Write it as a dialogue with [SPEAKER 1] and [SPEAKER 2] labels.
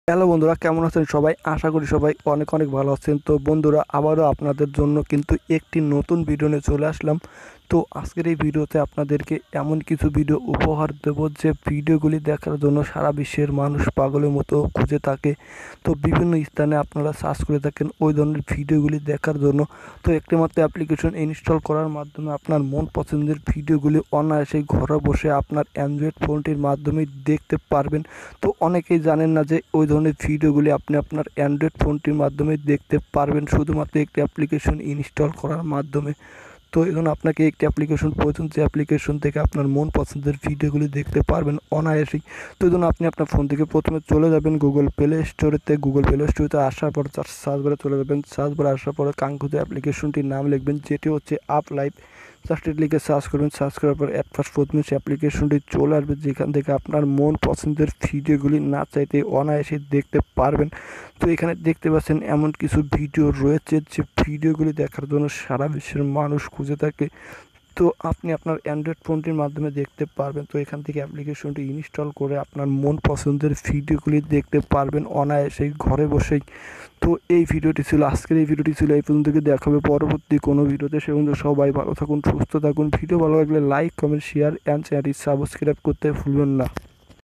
[SPEAKER 1] Hello বন্ধুরা, কেমন আছেন সবাই? আশা করি সবাই অনেক অনেক ভালো আছেন। তো বন্ধুরা, আবারও আপনাদের জন্য কিন্তু একটি নতুন ভিডিও নিয়ে চলে আসলাম। তো আজকের এই ভিডিওতে আপনাদেরকে এমন কিছু ভিডিও উপহার দেব যে ভিডিওগুলি দেখার জন্য সারা বিশ্বের মানুষ পাগলের মতো খুঁজে থাকে। তো বিভিন্ন স্থানে আপনারা সার্চ করে থাকেন ওই ধরনের ভিডিওগুলি দেখার জন্য। তো একটি মাত্র অ্যাপ্লিকেশন ইনস্টল করার মাধ্যমে আপনার মন পছন্দের ভিডিওগুলি অনায়াসেই ঘরে বসে আপনার অ্যান্ড্রয়েড ফোনটির মাধ্যমে দেখতে পারবেন। তো অনেকেই জানেন না যে ওই ধরনের ভিডিওগুলি আপনি আপনার অ্যান্ড্রয়েড ফোনটির মাধ্যমে দেখতে পারবেন শুধুমাত্র একটি অ্যাপ্লিকেশন ইনস্টল করার মাধ্যমে। তো এখন আপনাকে একটি অ্যাপ্লিকেশন প্রয়োজন, যে অ্যাপ্লিকেশন থেকে আপনার মন পছন্দের ভিডিওগুলি দেখতে পারবেন অনায়াসেই। তো এই জন্য আপনি আপনার ফোন থেকে প্রথমে চলে যাবেন গুগল প্লে স্টোরেতে। গুগল প্লে স্টোরেতে আসার পর সার্চ বারে চলে যাবেন। সার্চ বারে আসার পরে কাঙ্ক্ষিত অ্যাপ্লিকেশনটির নাম লিখবেন, যেটি হচ্ছে আপ লাইভ। জাস্ট লিখে সার্চ করবেন। সার্চ করার পর অ্যাট ফার্স্ট প্রথমে সে অ্যাপ্লিকেশনটি চলে আসবে, যেখান থেকে আপনার মন পছন্দের ভিডিওগুলি না চাইতে অনায়াসে দেখতে পারবেন। তো এখানে দেখতে পাচ্ছেন এমন কিছু ভিডিও রয়েছে যে ভিডিওগুলি দেখার জন্য সারা বিশ্বের মানুষ খুঁজে থাকে। তো আপনি আপনার অ্যান্ড্রয়েড ফোনটির মাধ্যমে দেখতে পারবেন। তো এখান থেকে অ্যাপ্লিকেশনটি ইনস্টল করে আপনার মন পছন্দের ভিডিওগুলি দেখতে পারবেন অনায়াসেই ঘরে বসেই। তো এই ভিডিওটি ছিল, আজকের এই ভিডিওটি ছিল এই পর্যন্ত। দেখাবে পরবর্তী কোনো ভিডিওতে। সে পর্যন্ত সবাই ভালো থাকুন, সুস্থ থাকুন। ভিডিও ভালো লাগলে লাইক, কমেন্ট, শেয়ার অ্যান্ড চ্যানেলটি সাবস্ক্রাইব করতে ভুলবেন না।